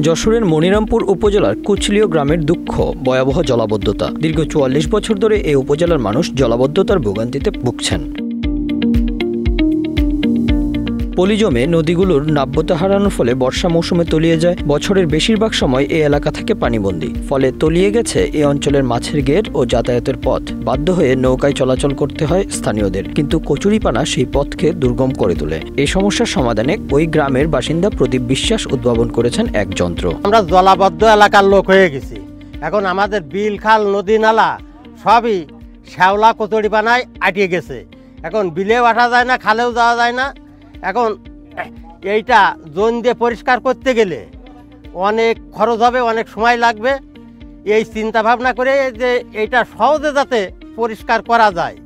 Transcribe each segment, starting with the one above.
যশোরের মনিরামপুর উপজেলার কুচলিয়া গ্রামের দুঃখ ভয়াবহ জলাবদ্ধতা। দীর্ঘ ৪৪ বছর ধরে এই উপজেলার মানুষ জলাবদ্ধতার ভোগান্তিতে ভুগছেন। পলি জমে নদীগুলোর নাব্যতা হারানোর ফলে বর্ষা মৌসুমে তলিয়ে যায়। বছরের বেশিরভাগ সময় এই এলাকা থেকে পানিবন্দী, ফলে তলিয়ে গেছে এই অঞ্চলের মাছের গেট ও যাতায়াতের পথ। বাধ্য হয়ে নৌকায় চলাচল করতে হয় স্থানীয়দের, কিন্তু কচুরিপানা সেই পথকে দুর্গম করে তোলে। এই সমস্যার সমাধানে ওই গ্রামের বাসিন্দা প্রদীপ বিশ্বাস উদ্ভাবন করেছেন এক যন্ত্র। আমরা জলাবদ্ধ এলাকার লোক হয়ে গেছি, এখন আমাদের বিল খাল নদী নালা সবই শ্যাওলা কচুরিপানায় আটকে গেছে। এখন বিলেও আসা যায় না, খালেও যাওয়া যায় না। এখন এইটা জোন দিয়ে পরিষ্কার করতে গেলে অনেক খরচ হবে, অনেক সময় লাগবে। এই চিন্তা ভাবনা করে যে এইটা সহজে যাতে পরিষ্কার করা যায়,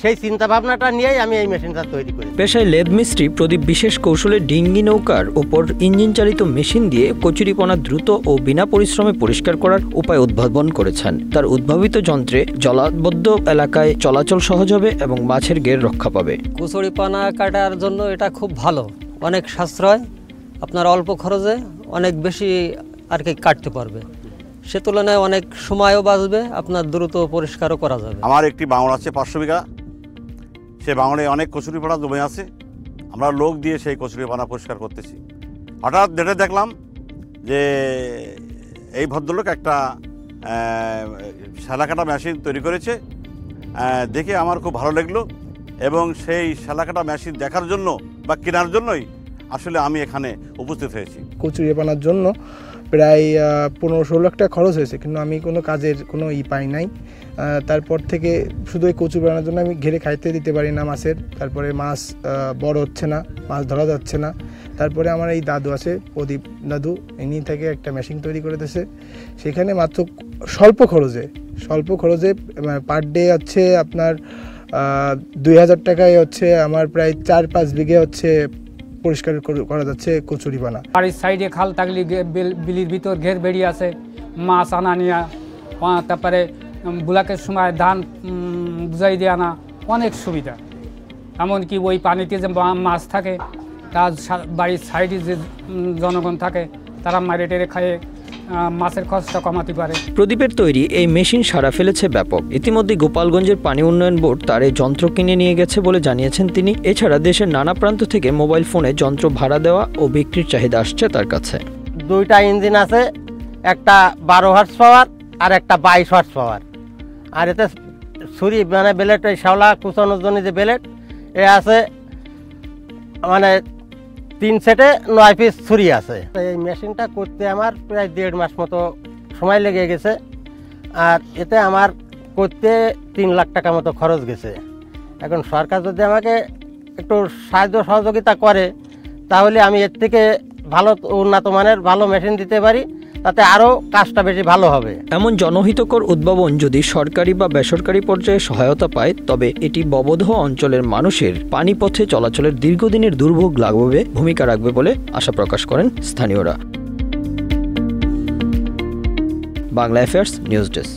সেই চিন্তা ভাবনাটা নিয়েই আমি এই মেশিনটা তৈরি করি। পেশায় লেদ মিস্ত্রি প্রদীপ বিশেষ কৌশলে ডিঙ্গি নৌকার উপর ইঞ্জিন চালিত মেশিন দিয়ে কচুরিপানা দ্রুত ও বিনা পরিশ্রমে পরিষ্কার করার উপায় উদ্ভাবন করেছেন। তার উদ্ভাবিত যন্ত্রে জলাবদ্ধ এলাকায় চলাচল সহজ হবে এবং মাছের গের রক্ষা পাবে। কচুরিপানা কাটার জন্য এটা খুব ভালো, অনেক সাশ্রয়, আপনার অল্প খরচে অনেক বেশি আর কি কাটতে পারবে। সে তুলনায় অনেক সময়ও বাঁচবে, আপনার দ্রুত পরিষ্কারও করা যাবে। আমার একটি বাংলা আছে 500 বিঘা, সে বাংলায় অনেক কচুরিপানা জমে আছে। আমরা লোক দিয়ে সেই কচুরিপানা পরিষ্কার করতেছি। হঠাৎ দেখলাম যে এই ভদ্রলোক একটা শ্যালাকাটা মেশিন তৈরি করেছে। দেখে আমার খুব ভালো লাগলো এবং সেই শ্যালাকাটা মেশিন দেখার জন্য বা কেনার জন্যই আসলে আমি এখানে উপস্থিত হয়েছি। কচুরিপানার জন্য প্রায় 15-16 লাখ টাকা খরচ হয়েছে, কিন্তু আমি কোনো কাজের কোনো পাই নাই। তারপর থেকে শুধু এই কচুরিপানার জন্য আমি ঘেরে খাইতে দিতে পারি না মাছের। তারপরে মাছ বড় হচ্ছে না, মাছ ধরা যাচ্ছে না। তারপরে আমার এই দাদু আছে, প্রদীপ দাদু, ইনি থেকে একটা মেশিন তৈরি করে দিয়েছে। সেখানে মাত্র স্বল্প খরচে পার ডে হচ্ছে আপনার 2000 টাকায় হচ্ছে আমার প্রায় 4-5 বিঘে হচ্ছে পরিষ্কার করা যাচ্ছে কচুরিপানা। বাড়ির সাইডে খাল থাকলে বিলির ভিতর ঘের বেরিয়ে আছে, মাছ আনা নিয়ে, তারপরে বুলাকের সময় ধান বুঝাই দিয়ে আনা, অনেক সুবিধা। এমনকি ওই পানিতে যে মাছ থাকে, তার বাড়ির সাইডে যে জনগণ থাকে, তারা মারে টেরে খায়, মাছের খরচটা কমাতে পারে। প্রদীপের তৈরি এই মেশিন সাড়া ফেলেছে ব্যাপক। ইতিমধ্যে গোপালগঞ্জের পানি উন্নয়ন বোর্ড তার এই যন্ত্র কিনে নিয়ে গেছে বলে জানিয়েছেন তিনি। এছাড়া দেশের নানা প্রান্ত থেকে মোবাইল ফোনে যন্ত্র ভাড়া দেওয়া ও বিক্রির চাহিদা আসছে তার কাছে। 2টা ইঞ্জিন আছে, একটা 12 হর্স পাওয়ার আর একটা 22 হর্স পাওয়ার। আর এতে ছুরি মানে বেলেট, ওই শ্যাওলা কুচানোর জন্য যে বেলেট এ আছে, মানে 3 সেটে 9 পিস ছুরি আছে। এই মেশিনটা করতে আমার প্রায় 1.5 মাস মতো সময় লেগে গেছে। আর এতে আমার করতে 3 লাখ টাকা মতো খরচ গেছে। এখন সরকার যদি আমাকে একটু সাহায্য সহযোগিতা করে, তাহলে আমি এর থেকে ভালো উন্নত মানের ভালো মেশিন দিতে পারি, তাতে আরও কাজটা বেশি ভালো হবে। এমন জনহিতকর উদ্ভাবন যদি সরকারি বা বেসরকারি পর্যায়ে সহায়তা পায়, তবে এটি ববধ অঞ্চলের মানুষের পানিপথে চলাচলের দীর্ঘদিনের দুর্ভোগ লাঘবে ভূমিকা রাখবে বলে আশা প্রকাশ করেন স্থানীয়রা। Bangla affairs news desk.